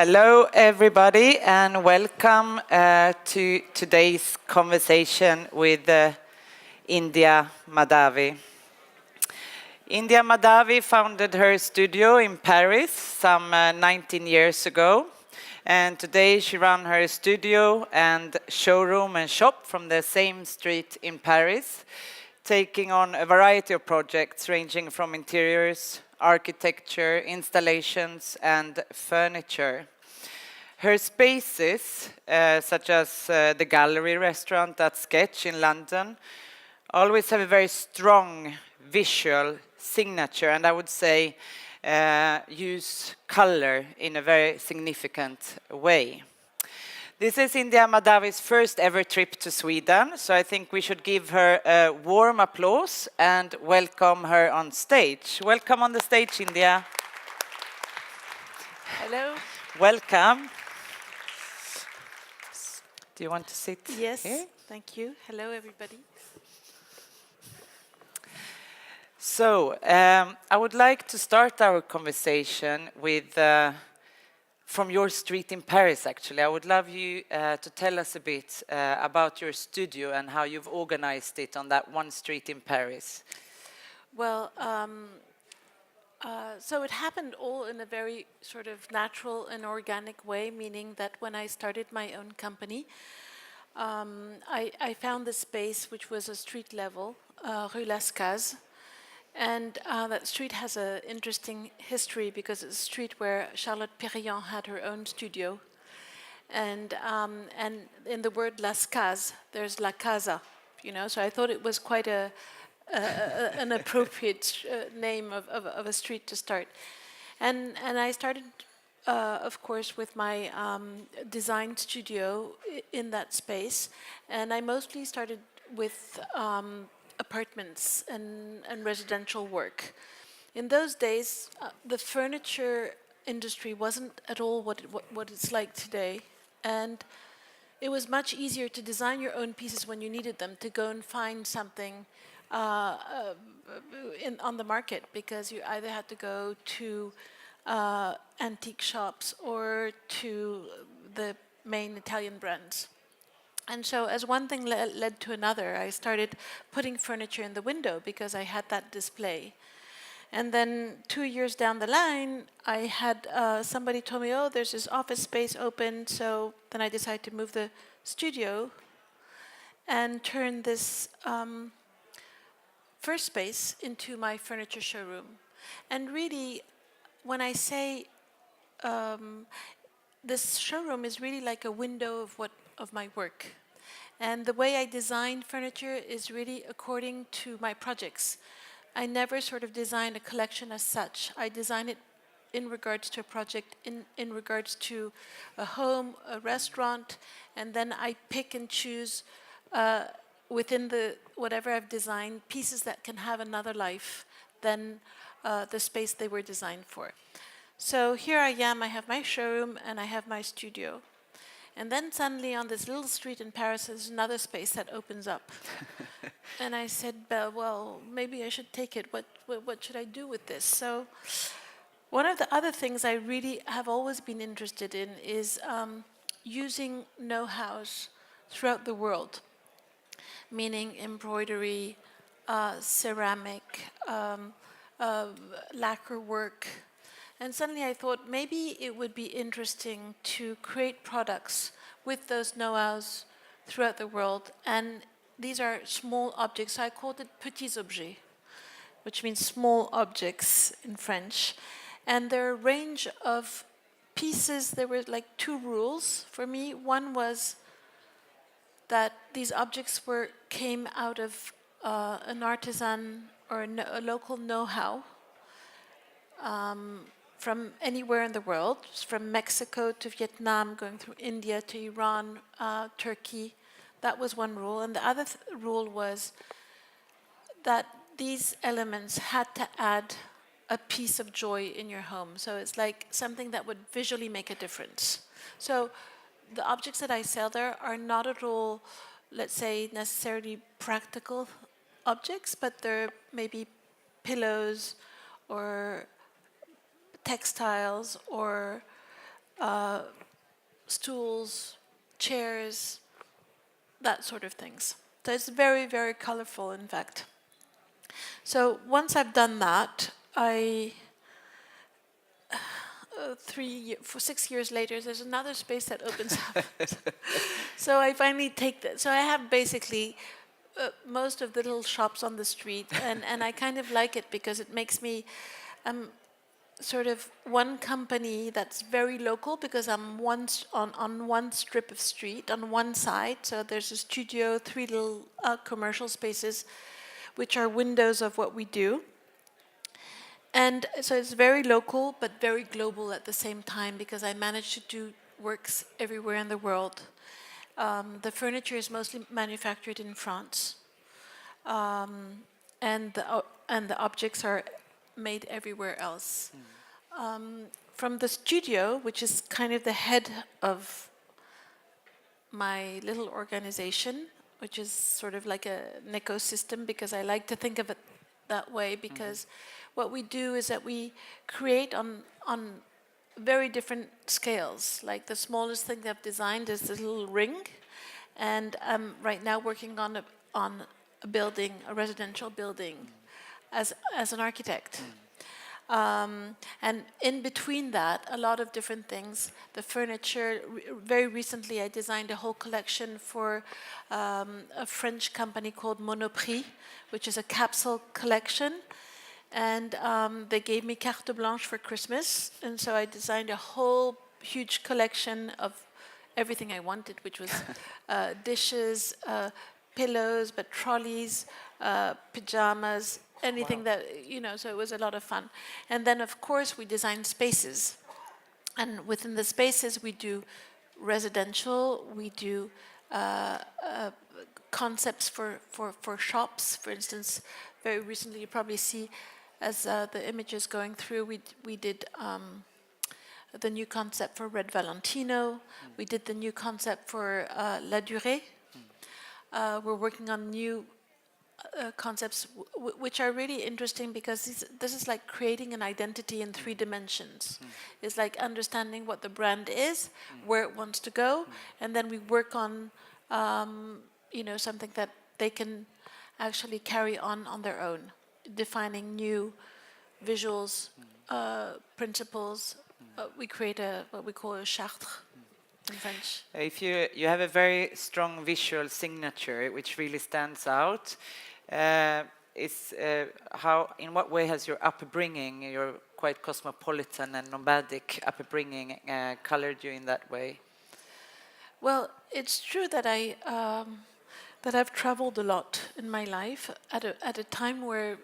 Hello, everybody, and welcome to today's conversation with India Mahdavi. India Mahdavi founded her studio in Paris some 19 years ago, and today she runs her studio and showroom and shop from the same street in Paris, taking on a variety of projects ranging from interiors, architecture, installations, and furniture. Her spaces, such as the Gallery restaurant at Sketch in London, always have a very strong visual signature, and I would say use color in a very significant way. This is India Mahdavi's first ever trip to Sweden, so I think we should give her a warm applause and welcome her on stage. Welcome on the stage, India. Hello. Welcome. Do you want to sit Yes, here? thank you. Hello, everybody. So, I would like to start our conversation with from your street in Paris, actually. I would love you to tell us a bit about your studio and how you've organized it on that one street in Paris. Well, so it happened all in a very sort of natural and organic way, meaning that when I started my own company, I found this space which was a street level, Rue Lascaz. And that street has an interesting history because it's a street where Charlotte Perriand had her own studio. And in the word Las Casas, there's La Casa, you know, so I thought it was quite an appropriate name of a street to start. And I started, of course, with my design studio in that space. And I mostly started with apartments and residential work. In those days, the furniture industry wasn't at all what it's like today. And it was much easier to design your own pieces when you needed them, to go and find something on the market, because you either had to go to antique shops or to the main Italian brands. And so as one thing led to another, I started putting furniture in the window because I had that display. And then 2 years down the line, I had somebody told me, oh, there's this office space open. So then I decided to move the studio and turn this first space into my furniture showroom. And really, when I say this showroom is really like a window of my work. And the way I design furniture is really according to my projects. I never sort of design a collection as such. I design it in regards to a project, in regards to a home, a restaurant, and then I pick and choose within whatever I've designed, pieces that can have another life than the space they were designed for. So here I am, I have my showroom and I have my studio. And then suddenly on this little street in Paris, there's another space that opens up. And I said, well, maybe I should take it. What should I do with this? So one of the other things I really have always been interested in is using know-hows throughout the world, meaning embroidery, ceramic, lacquer work. And suddenly I thought maybe it would be interesting to create products with those know-hows throughout the world. And these are small objects. So I called it petits objets, which means small objects in French. And there are a range of pieces. There were like 2 rules for me. One was that these objects came out of an artisan or a local know-how. From anywhere in the world, from Mexico to Vietnam, going through India to Iran, Turkey. That was one rule. And the other rule was that these elements had to add a piece of joy in your home. So it's like something that would visually make a difference. So the objects that I sell there are not at all, let's say, necessarily practical objects, but they're maybe pillows or textiles or stools, chairs, that sort of things. So it's very, very colorful, in fact. So once I've done that, I 6 years later, there's another space that opens up. So I finally take that. So I have basically most of the little shops on the street, and I kind of like it because it makes me sort of one company that's very local, because I'm on one strip of street on one side. So there's a studio, 3 little commercial spaces, which are windows of what we do. And so it's very local, but very global at the same time, because I managed to do works everywhere in the world. The furniture is mostly manufactured in France, and the objects are made everywhere else. From the studio, which is kind of the head of my little organization, which is sort of like an ecosystem, because I like to think of it that way, because what we do is that we create on very different scales. Like the smallest thing I've designed is this little ring, and I'm right now working on a building, a residential building, as an architect. And in between that, a lot of different things. The furniture, very recently I designed a whole collection for a French company called Monoprix, which is a capsule collection. And they gave me carte blanche for Christmas. And so I designed a whole huge collection of everything I wanted, which was dishes, pillows, but trolleys, pajamas, anything that, so it was a lot of fun. And then, of course, we designed spaces. And within the spaces, we do residential, we do concepts for shops. For instance, very recently, you probably see, as the image is going through, we did the new concept for Red Valentino. We did the new concept for La Durée. We're working on new concepts which are really interesting, because this is like creating an identity in 3 dimensions. It's like understanding what the brand is, where it wants to go, and then we work on something that they can actually carry on their own, defining new visuals, principles. We create what we call a charte in French. If you have a very strong visual signature, which really stands out, in what way has your upbringing, your quite cosmopolitan and nomadic upbringing, colored you in that way? Well, it's true that I've traveled a lot in my life at a time where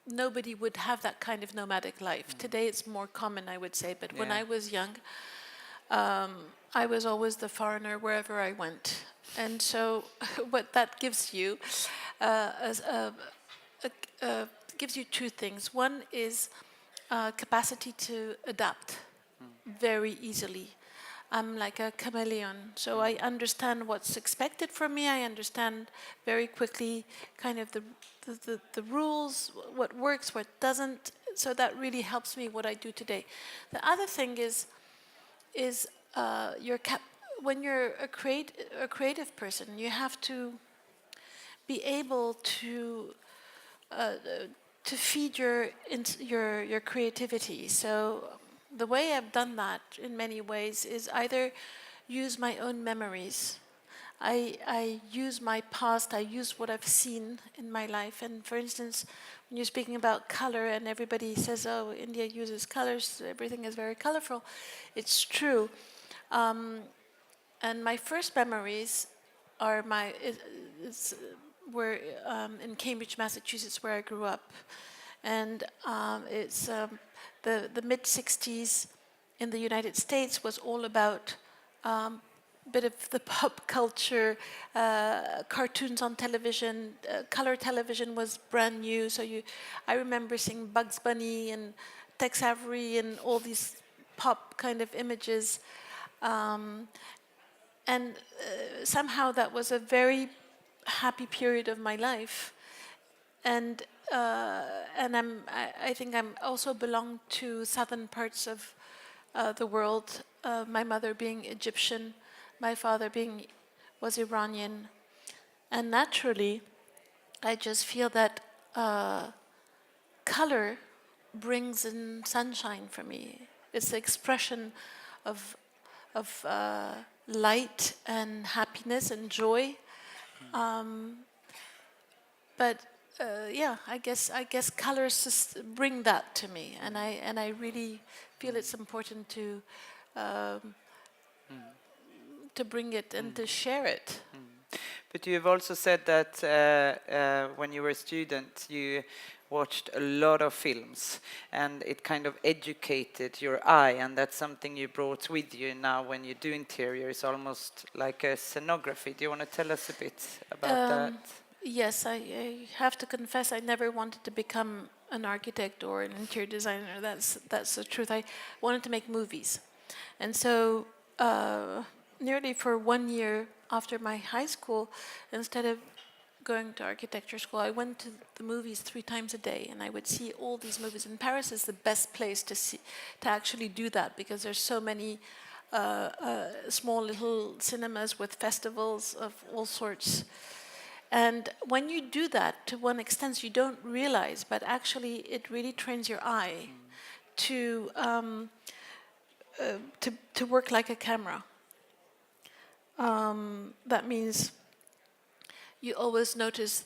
nobody would have that kind of nomadic life. Today it's more common, I would say, but when I was young, I was always the foreigner wherever I went. And so what that gives you gives you 2 things. One is capacity to adapt very easily. I'm like a chameleon, so I understand what's expected from me. I understand very quickly kind of the rules, what works, what doesn't. So that really helps me what I do today. The other thing is when you're a creative person, you have to be able to feed your creativity. So the way I've done that in many ways is either use my own memories. I use my past, I use what I've seen in my life. And for instance, when you're speaking about color and everybody says, oh, India uses colors, everything is very colorful. It's true. And my first memories are were in Cambridge, Massachusetts, where I grew up. And it's the mid-60s in the United States was all about a bit of the pop culture, cartoons on television. Color television was brand new, so I remember seeing Bugs Bunny and Tex Avery and all these pop kind of images. And somehow that was a very happy period of my life. And I think I'm also belong to southern parts of the world. My mother being Egyptian, my father was Iranian, and naturally, I just feel that color brings in sunshine for me. It's the expression of light and happiness and joy. But yeah, I guess colors just bring that to me, and I really feel it's important to bring it and to share it. But you've also said that when you were a student, you watched a lot of films, and it kind of educated your eye, and that's something you brought with you now when you do interiors, almost like a scenography. Do you want to tell us a bit about that? Yes, I have to confess I never wanted to become an architect or an interior designer. That's the truth. I wanted to make movies, and so nearly for 1 year after my high school, instead of going to architecture school, I went to the movies 3 times a day, and I would see all these movies. And Paris is the best place to actually do that, because there's so many small little cinemas with festivals of all sorts. And when you do that, to one extent, you don't realize, but actually, it really trains your eye to work like a camera. That means you always notice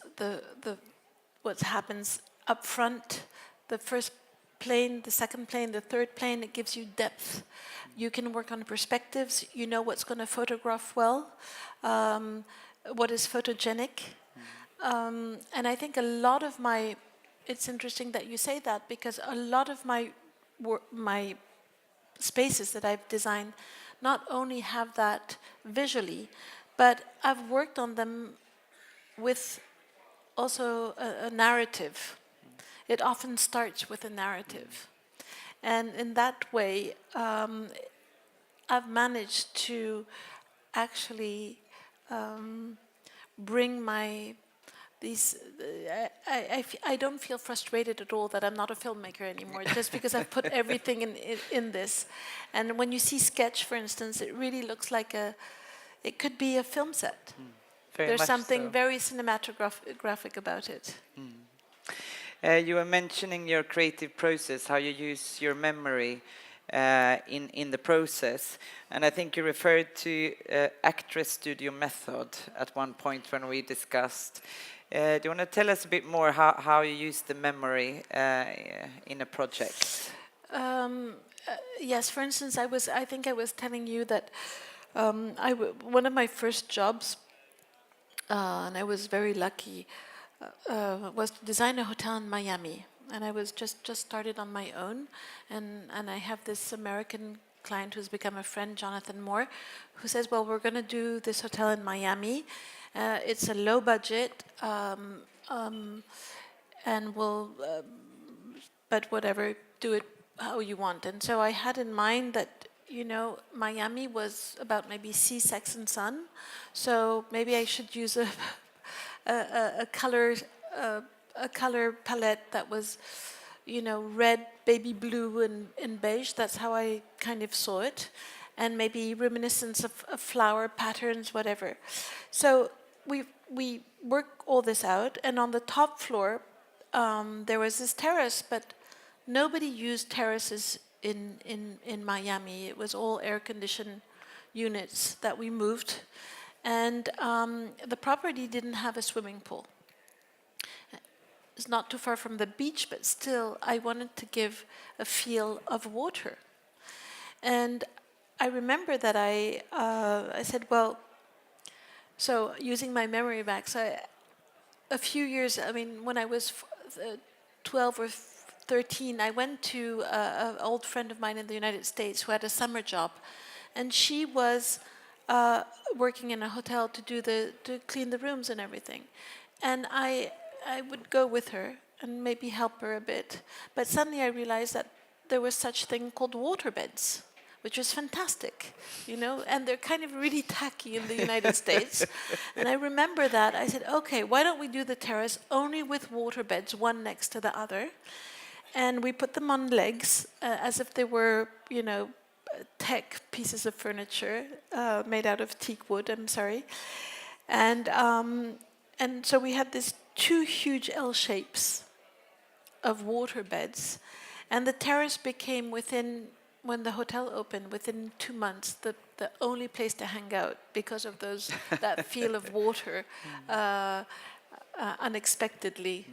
what happens up front, the first plane, the second plane, the third plane. It gives you depth. You can work on perspectives. You know what's going to photograph well, what is photogenic. And I think a lot of it's interesting that you say that, because a lot of my spaces that I've designed not only have that visually, but I've worked on them with also a narrative. It often starts with a narrative. And in that way, I've managed to actually bring I don't feel frustrated at all that I'm not a filmmaker anymore, just because I've put everything in this. And when you see Sketch, for instance, it really looks like it could be a film set. There's something very cinematographic about it. You were mentioning your creative process, how you use your memory in the process, and I think you referred to actress studio method at one point when we discussed. Do you want to tell us a bit more how you use the memory in a project? Yes, for instance, I think I was telling you that one of my first jobs, and I was very lucky, was to design a hotel in Miami. And I was just started on my own, and I have this American client who's become a friend, Jonathan Moore, who says, well, we're going to do this hotel in Miami. It's a low budget, and we'll, but whatever, do it how you want. And so I had in mind that, Miami was about maybe sea, sex, and sun. So maybe I should use a color palette that was, red, baby blue, and beige. That's how I kind of saw it. And maybe reminiscence of flower patterns, whatever. So we worked all this out. And on the top floor, there was this terrace, but nobody used terraces in Miami. It was all air-conditioned units that we moved. And the property didn't have a swimming pool. It's not too far from the beach, but still, I wanted to give a feel of water. And I remember that I said, well, so using my memory back, so a few years, when I was 12 or 13, I went to an old friend of mine in the United States who had a summer job, and she was working in a hotel to clean the rooms and everything. And I would go with her and maybe help her a bit. But suddenly I realized that there was such thing called waterbeds, which was fantastic, and they're kind of really tacky in the United States. And I remember that. I said, okay, why don't we do the terrace only with waterbeds, one next to the other? And we put them on legs as if they were, tech pieces of furniture made out of teak wood. I'm sorry, and so we had these two huge L shapes of water beds, and the terrace became when the hotel opened within 2 months the only place to hang out because of those that feel of water unexpectedly.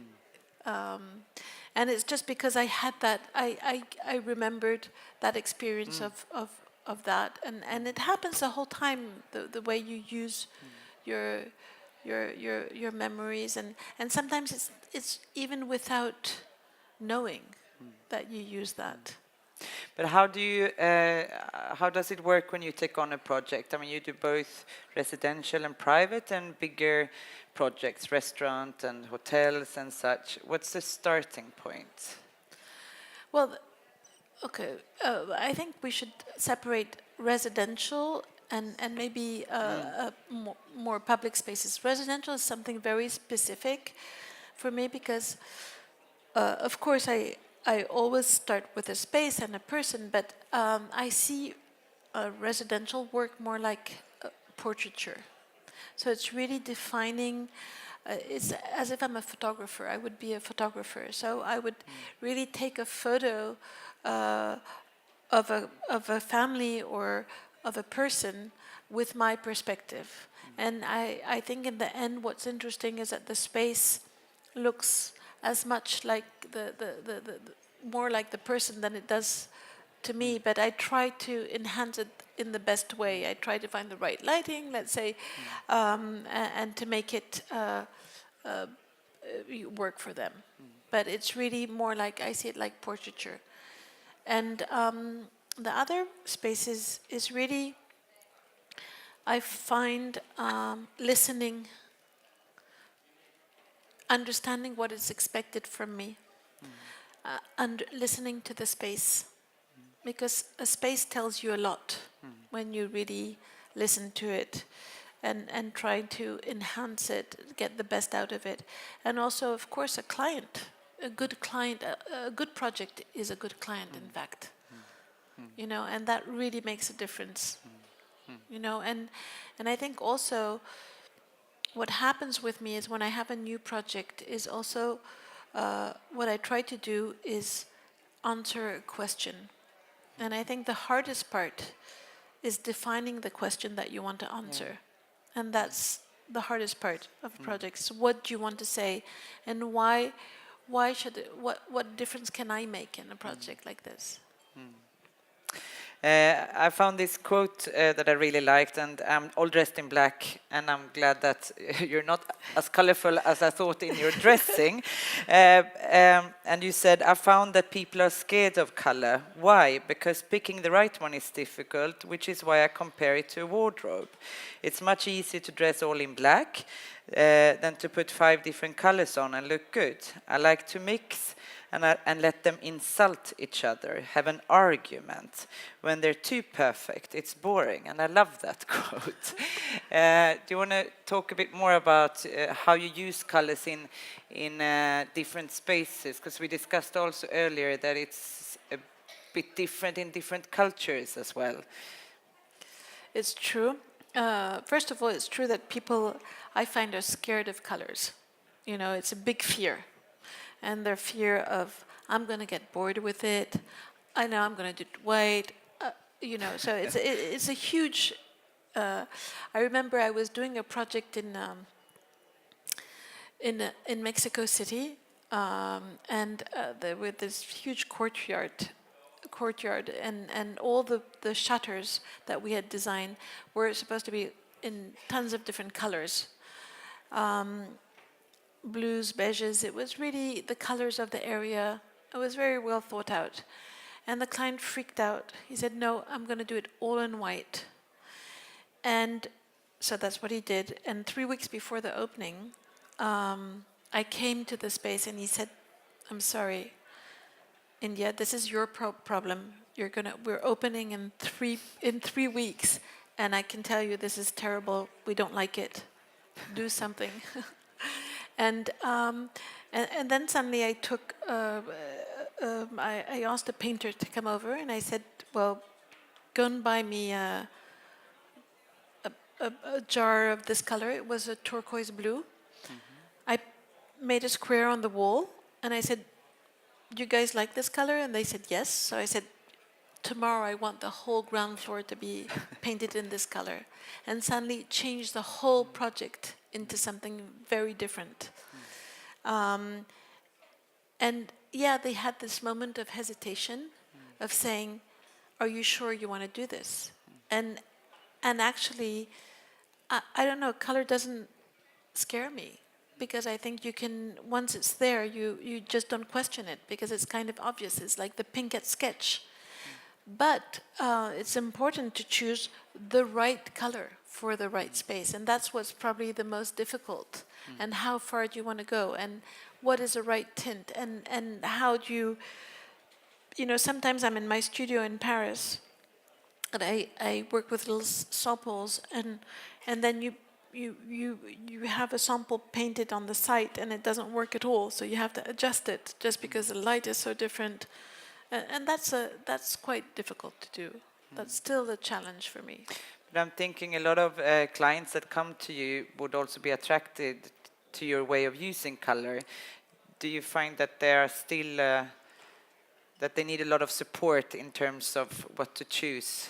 And it's just because I had that, I remembered that experience of that, and it happens the whole time, the way you use your your memories, and sometimes it's even without knowing that you use that. But how does it work when you take on a project? I mean, you do both residential and private and bigger projects, restaurant and hotels and such. What's the starting point? Well, okay, I think we should separate residential and maybe more public spaces. Residential is something very specific for me because, of course, I always start with a space and a person, but I see residential work more like portraiture. So it's really defining. It's as if I'm a photographer. I would be a photographer. So I would really take a photo of a family or of a person with my perspective. And I think in the end, what's interesting is that the space looks as much like the more like the person than it does to me, but I try to enhance it in the best way. I try to find the right lighting, let's say, and to make it work for them. But it's really more like, I see it like portraiture. And the other spaces is really, I find listening, understanding what is expected from me, and listening to the space, because a space tells you a lot when you really listen to it and try to enhance it, get the best out of it. And also, of course, a good client, a good project is a good client, in fact. You know, and that really makes a difference. You know, and I think also what happens with me is when I have a new project is also what I try to do is answer a question. And I think the hardest part is defining the question that you want to answer. And that's the hardest part of projects. What do you want to say, and why should it, what difference can I make in a project like this? I found this quote that I really liked, and I'm all dressed in black, and I'm glad that you're not as colorful as I thought in your dressing. And you said, I found that people are scared of color. Why? Because picking the right one is difficult, which is why I compare it to a wardrobe. It's much easier to dress all in black than to put 5 different colors on and look good. I like to mix and let them insult each other, have an argument. When they're too perfect, it's boring, and I love that quote. Do you want to talk a bit more about how you use colors in different spaces? Because we discussed also earlier that it's a bit different in different cultures as well. It's true. First of all, it's true that people, I find, are scared of colors. You know, it's a big fear. And their fear of, I'm going to get bored with it. I know I'm going to do it white. You know, so it's a huge. I remember I was doing a project in Mexico City, and there was this huge courtyard, and all the shutters that we had designed were supposed to be in tons of different colors. Blues, beiges, it was really the colors of the area. It was very well thought out. And the client freaked out. He said, no, I'm going to do it all in white. And so that's what he did. And 3 weeks before the opening, I came to the space and he said, I'm sorry, India, this is your problem. We're opening in 3 weeks. And I can tell you this is terrible. We don't like it. Do something. And then suddenly I took, I asked a painter to come over, and I said, well, go and buy me a jar of this color. It was a turquoise blue. I made a square on the wall, and I said, "Do you guys like this color?" And they said yes. So I said, "Tomorrow I want the whole ground floor to be painted in this color." And suddenly it changed the whole project into something very different. And yeah, they had this moment of hesitation, of saying, "Are you sure you want to do this?" And actually, I don't know, color doesn't scare me, because I think you can, once it's there, you just don't question it, because it's kind of obvious. It's like the pink at Sketch. But it's important to choose the right color for the right space, and that's what's probably the most difficult. And how far do you want to go, and what is the right tint, and how do you, sometimes I'm in my studio in Paris, and I work with little samples, and then you have a sample painted on the site, and it doesn't work at all, so you have to adjust it just because the light is so different. And that's quite difficult to do. That's still a challenge for me. But I'm thinking a lot of clients that come to you would also be attracted to your way of using color. Do you find that they are still that they need a lot of support in terms of what to choose?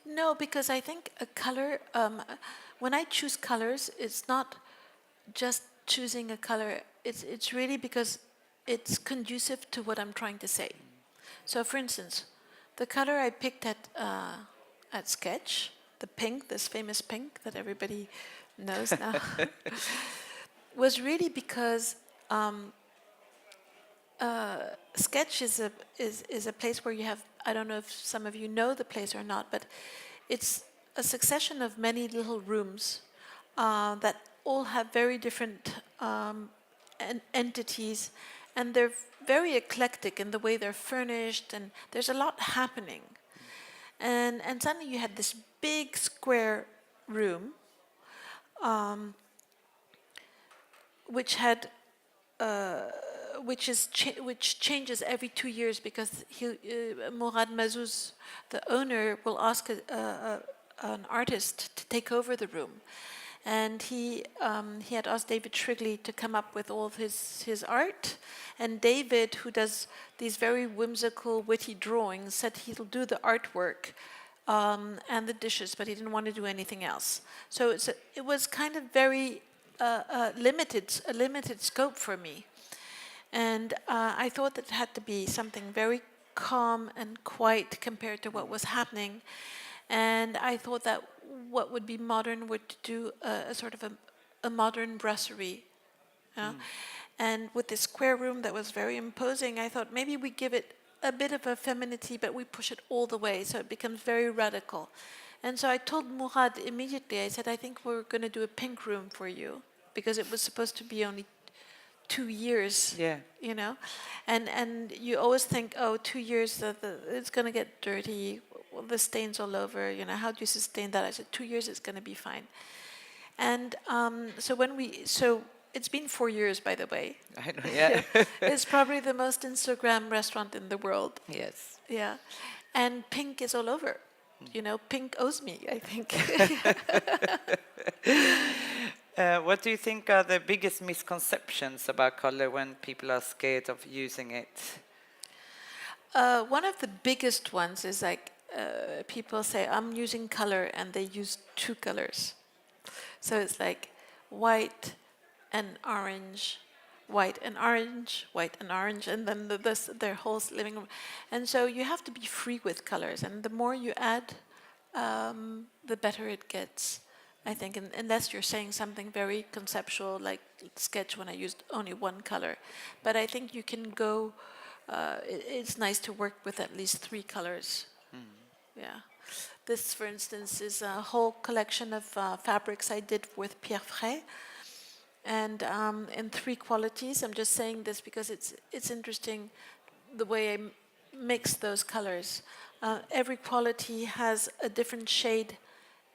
No, because I think a color, when I choose colors, it's not just choosing a color. It's really because it's conducive to what I'm trying to say. So, for instance, the color I picked at Sketch, the pink, this famous pink that everybody knows now, was really because Sketch is a place where you have, I don't know if some of you know the place or not, but it's a succession of many little rooms that all have very different entities, and they're very eclectic in the way they're furnished, and there's a lot happening. And suddenly you had this big square room, which had which changes every 2 years, because Mourad Mazouz, the owner, will ask an artist to take over the room. And he had asked David Shrigley to come up with all of his art. And David, who does these very whimsical, witty drawings, said he'll do the artwork and the dishes, but he didn't want to do anything else. So it was kind of very a limited scope for me. And I thought that it had to be something very calm and quiet compared to what was happening. And I thought that what would be modern would do a sort of a modern brasserie. And with this square room that was very imposing, I thought maybe we give it a bit of a femininity, but we push it all the way, so it becomes very radical. And so I told Mourad immediately, I said, "I think we're going to do a pink room for you," because it was supposed to be only 2 years, and you always think, oh, 2 years, it's going to get dirty, the stains all over, how do you sustain that? I said, 2 years, it's going to be fine. And so it's been 4 years, by the way. I know, yeah. It's probably the most Instagram restaurant in the world. Yes. Yeah. And pink is all over. Pink owes me, I think. What do you think are the biggest misconceptions about color when people are scared of using it? One of the biggest ones is like people say, "I'm using color," and they use 2 colors. So it's like white and orange, white and orange, white and orange, and then their whole living room. And so you have to be free with colors, and the more you add, the better it gets, I think, unless you're saying something very conceptual, like Sketch, when I used only 1 color. But I think you can go, it's nice to work with at least 3 colors. Yeah. This, for instance, is a whole collection of fabrics I did with Pierre Fray, and in 3 qualities. I'm just saying this because it's interesting the way I mix those colors. Every quality has a different shade,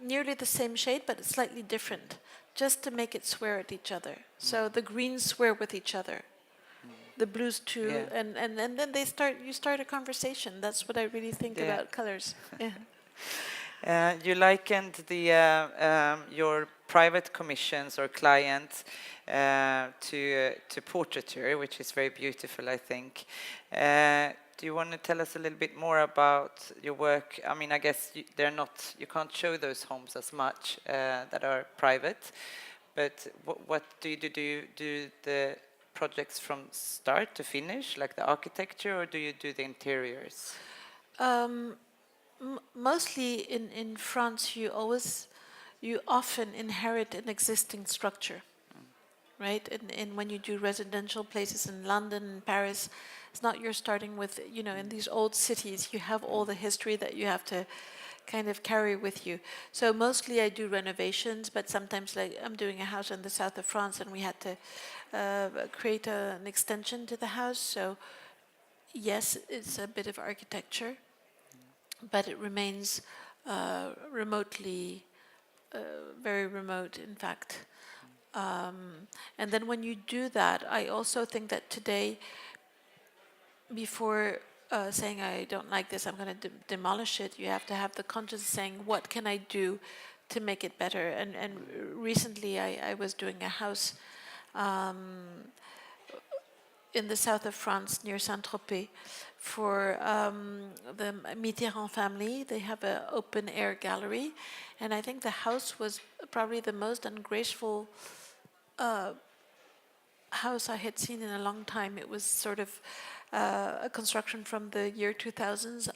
nearly the same shade, but it's slightly different, just to make it swear at each other. So the greens swear with each other. the blues too, Yeah. and then you start a conversation. That's what I really think Yeah. about colors. Yeah. You likened the your private commissions or clients to portraiture, which is very beautiful, I think. Do you want to tell us a little bit more about your work? I mean, I guess they're not, you can't show those homes as much that are private, but what do you do? Do you do the projects from start to finish, like the architecture, or do you do the interiors? Mostly in France, you often inherit an existing structure, right? And when you do residential places in London and Paris, it's not you're starting with, in these old cities, you have all the history that you have to kind of carry with you. So mostly I do renovations, but sometimes like I'm doing a house in the south of France and we had to create an extension to the house. So yes, it's a bit of architecture, but it remains remotely, very remote, in fact. And then when you do that, I also think that today, before saying I don't like this, I'm going to demolish it, you have to have the conscience saying, what can I do to make it better? And recently I was doing a house in the south of France near Saint-Tropez for the Mitterrand family. They have an open air gallery, and I think the house was probably the most ungraceful house I had seen in a long time. It was sort of a construction from the year 2000s,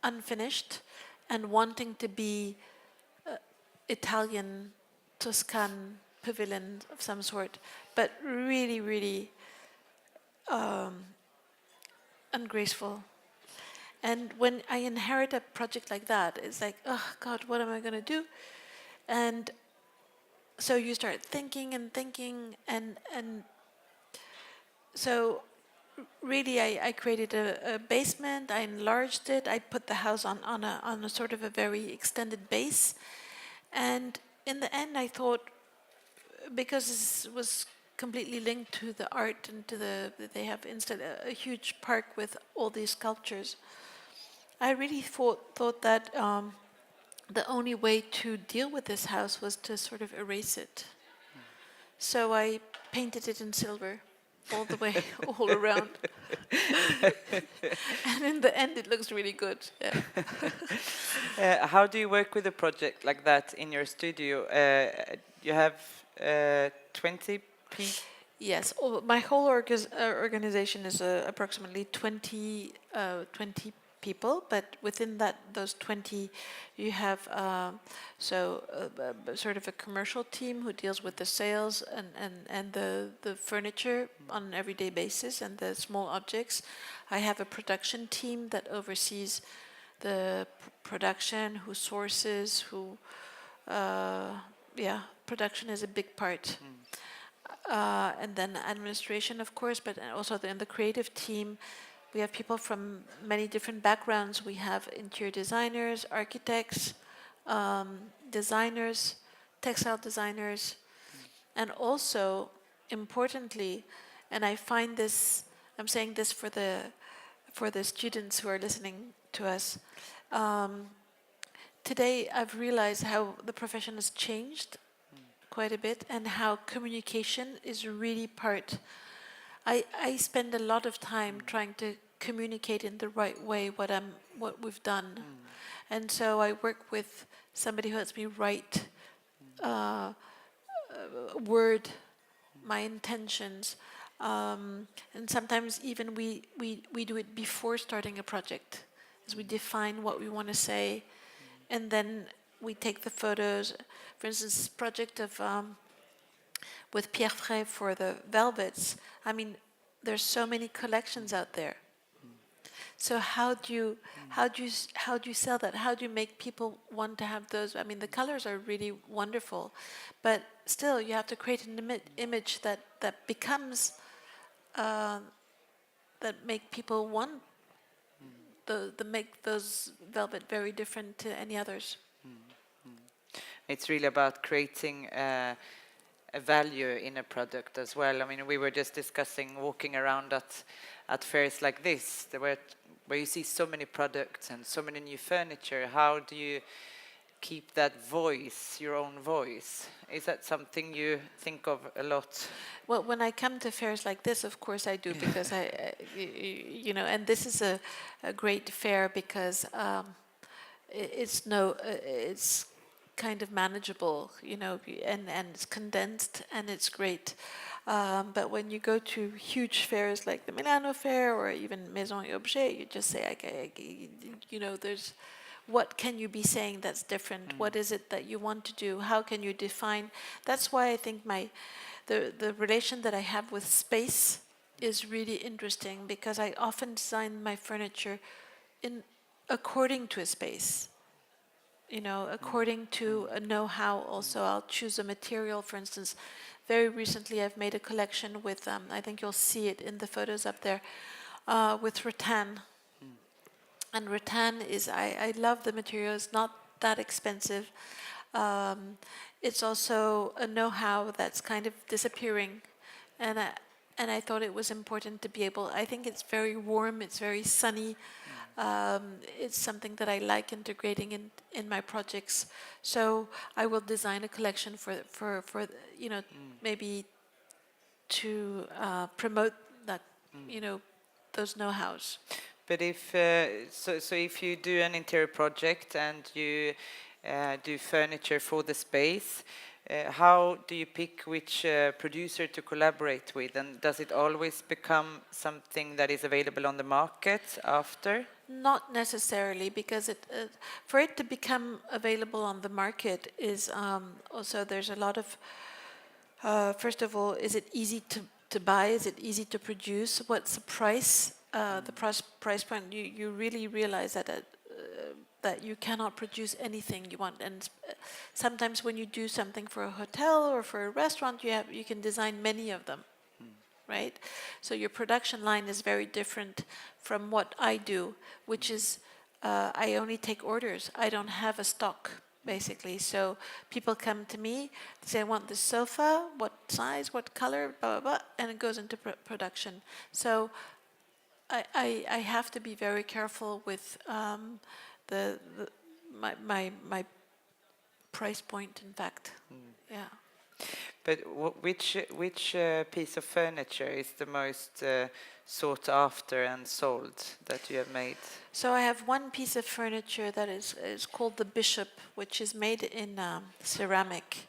unfinished, and wanting to be Italian, Tuscan pavilion of some sort, but really, really ungraceful. And when I inherit a project like that, it's like, oh God, what am I going to do? And so you start thinking and thinking, and so really I created a basement. I enlarged it. I put the house on a sort of a very extended base, and in the end, I thought, because this was completely linked to the art and to they have instead a huge park with all these sculptures. I really thought that the only way to deal with this house was to sort of erase it. So I painted it in silver all the way, all around. And in the end, it looks really good. Yeah. How do you work with a project like that in your studio? You have 20 people? Yes, my whole organization is approximately 20 people, but within those 20, you have sort of a commercial team who deals with the sales and the furniture on an everyday basis and the small objects. I have a production team that oversees the production, who sources, production is a big part. And then administration, of course, but also in the creative team, we have people from many different backgrounds. We have interior designers, architects, designers, textile designers, and also, importantly, and I find this, I'm saying this for the students who are listening to us, today I've realized how the profession has changed quite a bit, and how communication is really part. I spend a lot of time trying to communicate in the right way what we've done, and so I work with somebody who lets me write word my intentions, and sometimes even we do it before starting a project, as we define what we want to say, and then we take the photos. For instance, this project of with Pierre Frey for the velvets. I mean, there's so many collections out there. So how do you sell that? How do you make people want to have those? I mean, the colors are really wonderful, but still, you have to create an image that becomes that make people want make those velvet very different to any others. It's really about creating a value in a product as well. I mean, we were just discussing walking around at fairs like this, where you see so many products and so many new furniture. How do you keep that voice, your own voice? Is that something you think of a lot? Well, when I come to fairs like this, of course I do, because you know, and this is a great fair because it's kind of manageable, you know, and it's condensed and it's great. But when you go to huge fairs like the Milano Fair or even Maison et Objet, you just say, okay, you know, what can you be saying that's different? What is it that you want to do? How can you define? That's why I think the relation that I have with space is really interesting, because I often design my furniture according to a space. You know, according to a know-how also. I'll choose a material, for instance. Very recently I've made a collection with, I think you'll see it in the photos up there, with rattan. And rattan is, I love the material, it's not that expensive. It's also a know-how that's kind of disappearing. And I thought it was important to be able, I think it's very warm, it's very sunny. It's something that I like integrating in my projects. So I will design a collection for you know, maybe to promote that, you know, those know-hows. But if so if you do an interior project and you do furniture for the space, how do you pick which producer to collaborate with? And does it always become something that is available on the market after? Not necessarily, because for it to become available on the market is also, there's a lot of, first of all, is it easy to buy? Is it easy to produce? What's the price? The price point, you really realize that you cannot produce anything you want. And sometimes when you do something for a hotel or for a restaurant, you can design many of them, right? So your production line is very different from what I do, which is I only take orders. I don't have a stock, basically. So people come to me, they say, I want this sofa, what size, what color, blah, blah, blah, and it goes into production. So I have to be very careful with my price point, in fact. Yeah. But which piece of furniture is the most sought after and sold that you have made? So I have one piece of furniture that is called the Bishop, which is made in ceramic.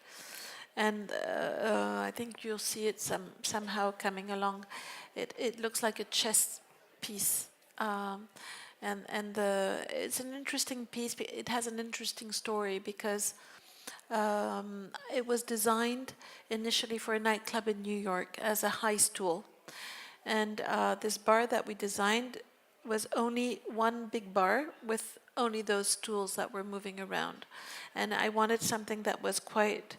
And I think you'll see it somehow coming along. It looks like a chess piece. It's an interesting piece. It has an interesting story because it was designed initially for a nightclub in New York as a high stool. And this bar that we designed was only one big bar with only those stools that were moving around. And I wanted something that was quite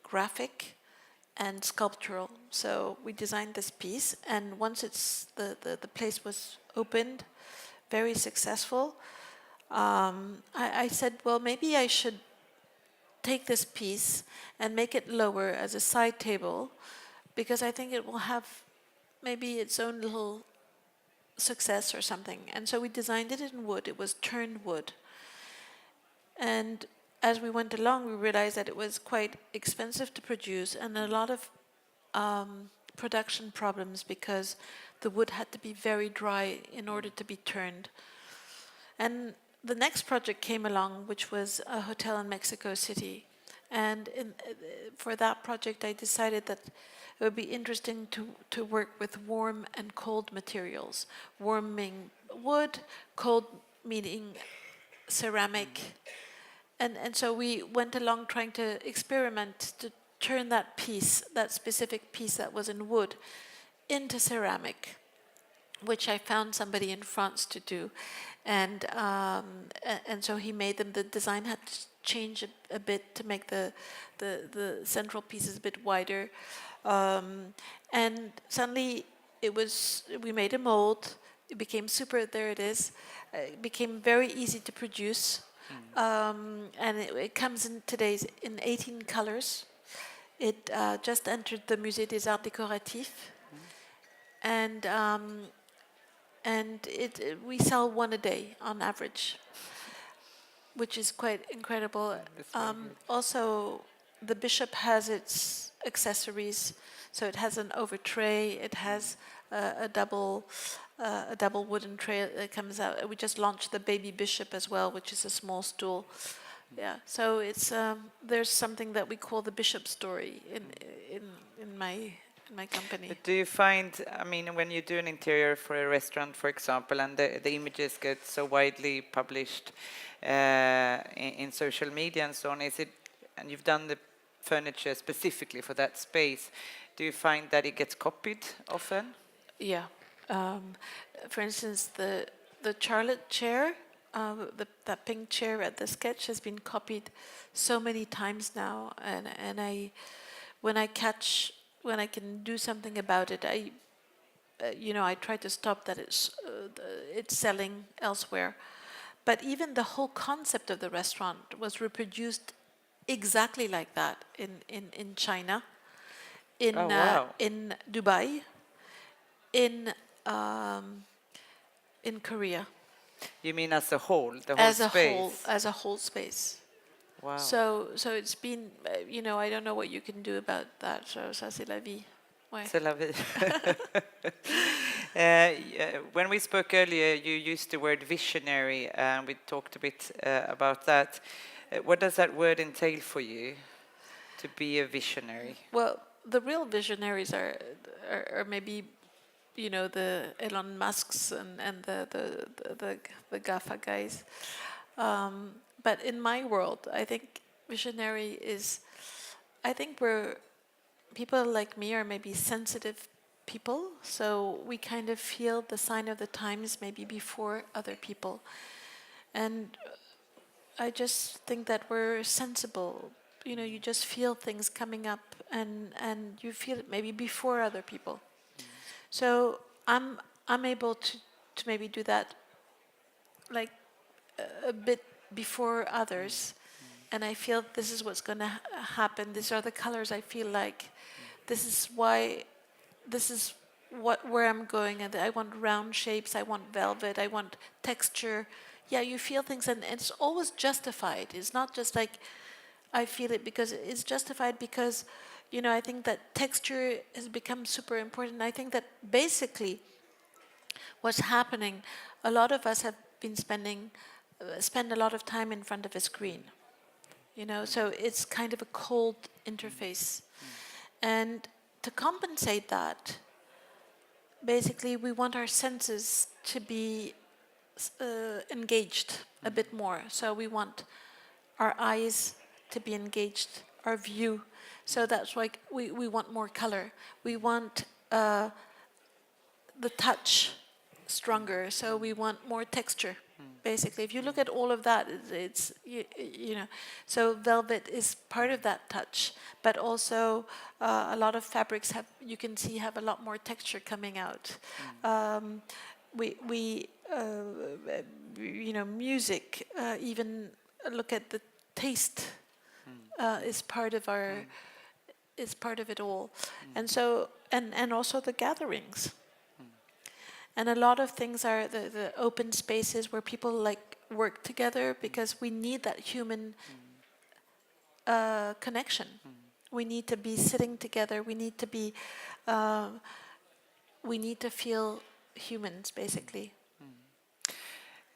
graphic and sculptural. So we designed this piece, and once the place was opened, very successful, I said, well, maybe I should take this piece and make it lower as a side table, because I think it will have maybe its own little success or something. And so we designed it in wood. It was turned wood. And as we went along, we realized that it was quite expensive to produce and a lot of production problems, because the wood had to be very dry in order to be turned. And the next project came along, which was a hotel in Mexico City. And for that project, I decided that it would be interesting to work with warm and cold materials. Warm meaning wood, cold meaning ceramic. And so we went along trying to experiment to turn that piece, that specific piece that was in wood, into ceramic, which I found somebody in France to do. And so he made them. The design had to change a bit to make the central pieces a bit wider. And suddenly we made a mold. It became there it is. It became very easy to produce. And it comes in 18 colors. It just entered the Musée des Arts Décoratifs, and we sell one a day on average, which is quite incredible. That's very good. Also, the bishop has its accessories, so it has an over tray. It has a double wooden tray that comes out. We just launched the baby bishop as well, which is a small stool. Yeah, so it's there's something that we call the bishop story in my company. But do you find, I mean, when you do an interior for a restaurant, for example, and the images get so widely published in social media and so on, is it, and you've done the furniture specifically for that space, do you find that it gets copied often? Yeah. For instance, the Charlotte chair, that pink chair at the sketch has been copied so many times now, and when I can do something about it, I try to stop that it's selling elsewhere. But even the whole concept of the restaurant was reproduced exactly like that in China, Oh, wow. in Dubai, in Korea, You mean as a whole, the whole as a whole, space? as a whole space. Wow. So it's been, I don't know what you can do about that. So ça c'est la vie. Ouais. C'est la vie. When we spoke earlier, you used the word visionary, and we talked a bit about that. What does that word entail for you, to be a visionary? Well, the real visionaries are maybe, the Elon Musks and the GAFA guys. But in my world, I think visionary is, I think people like me are maybe sensitive people, so we kind of feel the sign of the times maybe before other people. And I just think that we're sensible. You just feel things coming up, and you feel it maybe before other people. So I'm able to maybe do that, like a bit before others, and I feel this is what's going to happen. These are the colors I feel like. This is where I'm going, and I want round shapes. I want velvet. I want texture. Yeah, you feel things, and it's always justified. It's not just like I feel it because it's justified because, I think that texture has become super important. I think that basically what's happening, a lot of us have been spend a lot of time in front of a screen, so it's kind of a cold interface. And to compensate that, basically we want our senses to be engaged a bit more. So we want our eyes to be engaged, our view. So that's why we want more color. We want the touch stronger. So we want more texture. Basically, if you look at all of that, it's so velvet is part of that touch, but also a lot of fabrics you can see have a lot more texture coming out. Music, even look at the taste is part of it all, and so and also the gatherings. And a lot of things are the open spaces where people like work together because we need that human connection. We need to be sitting together. We need to feel humans, basically.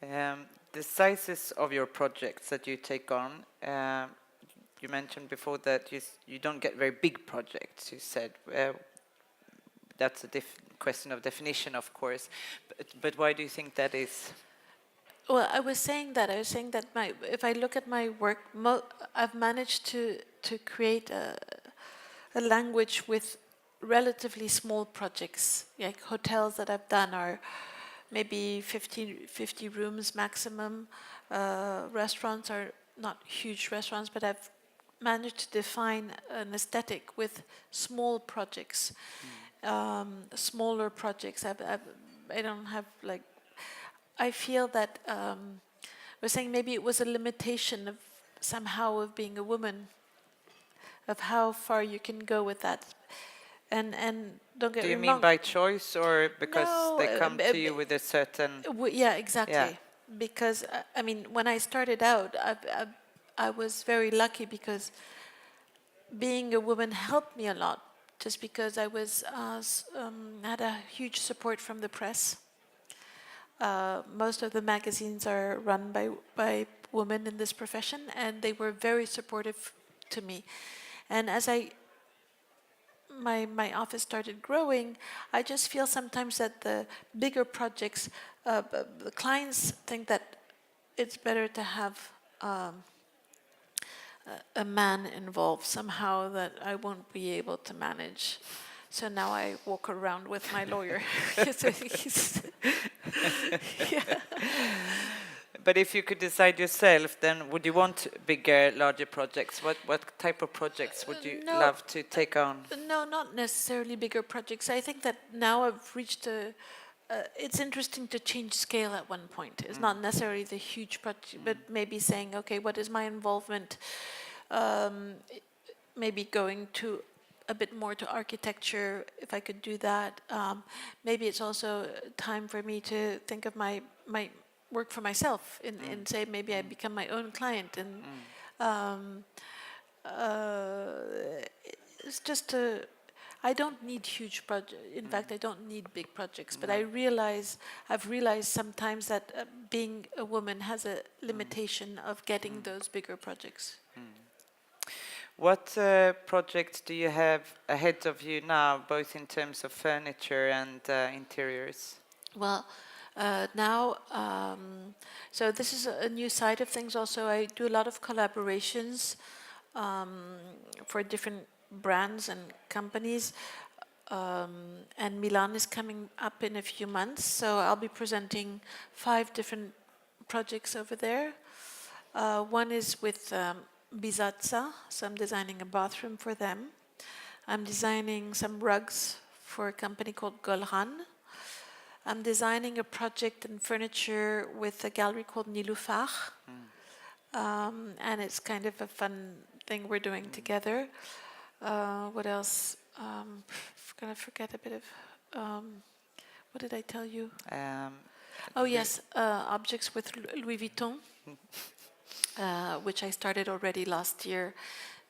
The sizes of your projects that you take on, you mentioned before that you don't get very big projects, you said. That's a question of definition, of course. But why do you think that is? Well, I was saying that if I look at my work, I've managed to create a language with relatively small projects. Like hotels that I've done are maybe 50 rooms maximum. Restaurants are not huge restaurants, but I've managed to define an aesthetic with small projects. Smaller projects. I don't have like. I feel that I was saying maybe it was a limitation of somehow of being a woman. of how far you can go with that. And don't get Do me you wrong. mean by choice or because No, they come to you with a certain... yeah, exactly. Yeah. Because I mean, when I started out, I was very lucky because being a woman helped me a lot. Just because I was had a huge support from the press. Most of the magazines are run by women in this profession, and they were very supportive to me. And as my office started growing, I just feel sometimes that the bigger projects, the clients think that it's better to have a man involved somehow that I won't be able to manage. So now I walk around with my lawyer. Yeah. But if you could decide yourself, then would you want bigger, larger projects? What type of projects would you No. love to take on? No, not necessarily bigger projects. I think that now I've reached it's interesting to change scale at one point. It's not necessarily the huge project, but maybe saying, okay, what is my involvement? Maybe going to a bit more to architecture, if I could do that. Maybe it's also time for me to think of my work for myself and say maybe I become my own client. And it's just I don't need huge projects. In fact, I don't need big projects. But I've realized sometimes that being a woman has a limitation of getting those bigger projects. What projects do you have ahead of you now, both in terms of furniture and interiors? Well, now, so this is a new side of things also. I do a lot of collaborations for different brands and companies. And Milan is coming up in a few months, so I'll be presenting 5 different projects over there. One is with Bizazza, so I'm designing a bathroom for them. I'm designing some rugs for a company called Golran. I'm designing a project in furniture with a gallery called Nilufar. And it's kind of a fun thing we're doing together. What else? I'm gonna forget a bit of. What did I tell you? Oh yes, objects with Louis Vuitton, which I started already last year,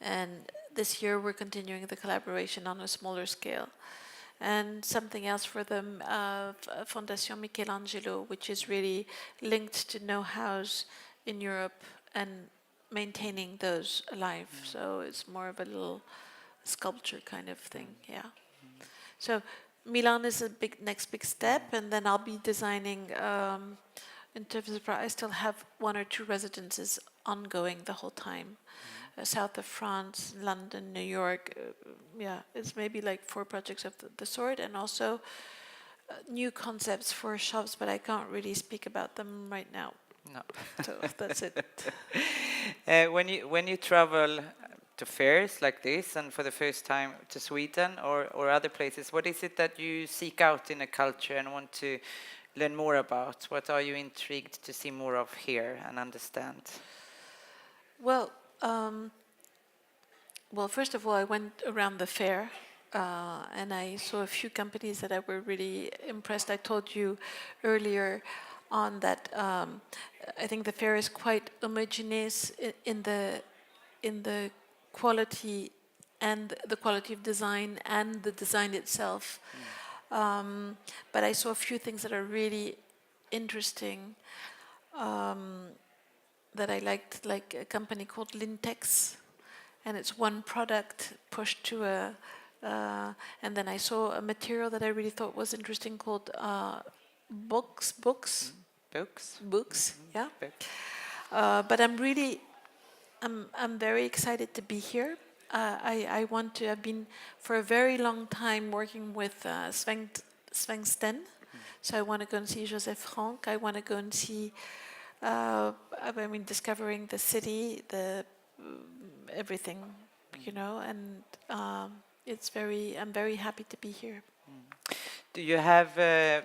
and this year we're continuing the collaboration on a smaller scale. And something else for the Fondation Michelangelo, which is really linked to know-hows in Europe and maintaining those alive. So it's more of a little sculpture kind of thing, yeah. So Milan is a next big step, and then I'll be designing. In terms of, I still have 1 or 2 residences ongoing the whole time. South of France, London, New York. Yeah, it's maybe like 4 projects of the sort, and also new concepts for shops, but I can't really speak about them right now. No. So that's it. When you travel to fairs like this, and for the first time to Sweden or other places, what is it that you seek out in a culture and want to learn more about? What are you intrigued to see more of here and understand? Well, first of all, I went around the fair, and I saw a few companies that I were really impressed. I told you earlier on that I think the fair is quite homogeneous in the quality and the quality of design and the design itself. But I saw a few things that are really interesting that I liked, like a company called Lintex, and it's one product pushed to a, and then I saw a material that I really thought was interesting called books, yeah. But I'm very excited to be here. I want to. I've been for a very long time working with Sven Sten, so I want to go and see Joseph Franck. I want to go and see. I mean, discovering the city, the everything, you know, and I'm very happy to be here. Do you have,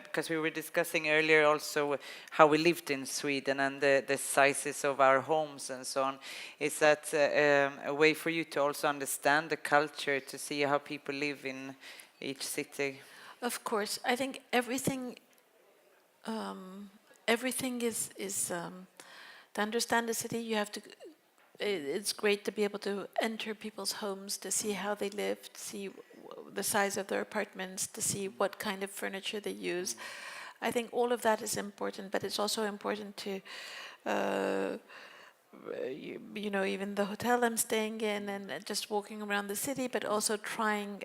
because we were discussing earlier also how we lived in Sweden and the sizes of our homes and so on, is that a way for you to also understand the culture, to see how people live in each city? Of course, I think everything is to understand the city. You have to. It's great to be able to enter people's homes, to see how they live, to see the size of their apartments, to see what kind of furniture they use. I think all of that is important, but it's also important to, you know, even the hotel I'm staying in and just walking around the city, but also trying,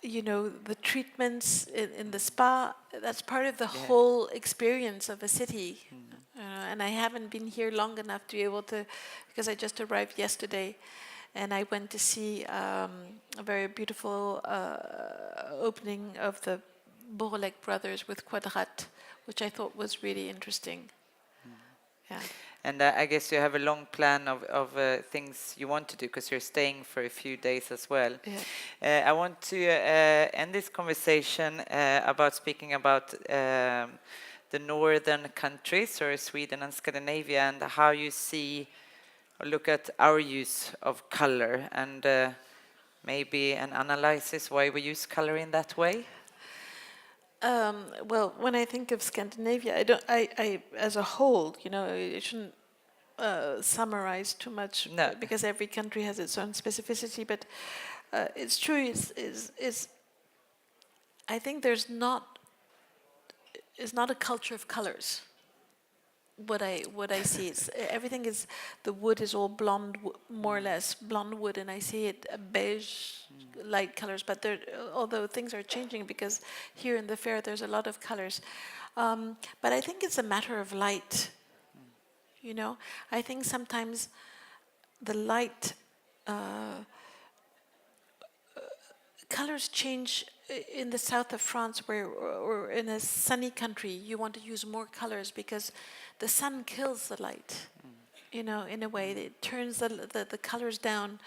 you know, the treatments in the spa. That's part of the whole experience of a city. And I haven't been here long enough to be able to, because I just arrived yesterday, and I went to see a very beautiful opening of the Borlek brothers with Quadrat, which I thought was really interesting. Yeah. And I guess you have a long plan of things you want to do, because you're staying for a few days as well. Yeah. I want to end this conversation about speaking about the northern countries, or Sweden and Scandinavia, and how you see or look at our use of color, and maybe an analysis why we use color in that way. Well, when I think of Scandinavia, I as a whole, you know, I shouldn't summarize too much, No. because every country has its own specificity. But it's true. I think there's not. It's not a culture of colors. What I see is everything is, the wood is all blonde, more or less blonde wood, and I see it beige, light colors. But although things are changing, because here in the fair there's a lot of colors, but I think it's a matter of light. You know, I think sometimes the light. Colors change in the south of France, or in a sunny country. You want to use more colors because the sun kills the light. You know, in a way, it turns the colors down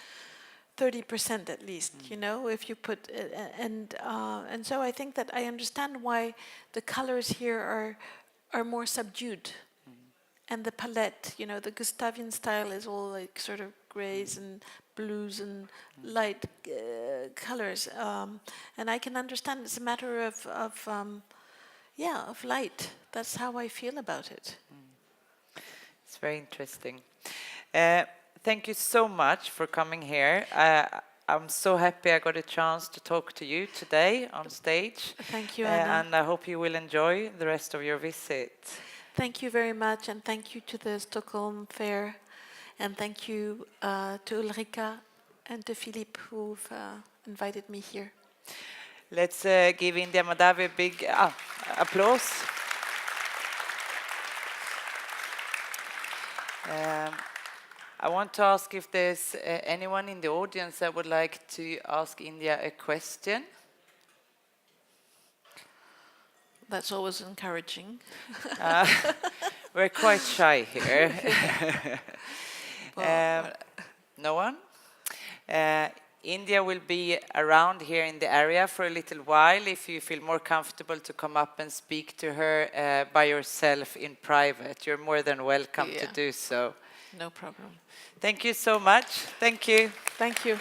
30% at least. You know, if you put and so I think that I understand why the colors here are more subdued. And the palette, you know, the Gustavian style is all like sort of grays and blues and light colors, and I can understand it's a matter of light. That's how I feel about it. It's very interesting. Thank you so much for coming here. I'm so happy I got a chance to talk to you today on stage. Thank you, Anna. And I hope you will enjoy the rest of your visit. Thank you very much, and thank you to the Stockholm Fair, and thank you to Ulrika and to Philippe, who've invited me here. Let's give India Mahdavi a big applause. I want to ask if there's anyone in the audience that would like to ask India a question. That's always encouraging. We're quite shy here. No one? India will be around here in the area for a little while. If you feel more comfortable to come up and speak to her by yourself in private, you're more than welcome to do so. No problem. Thank you so much. Thank you. Thank you.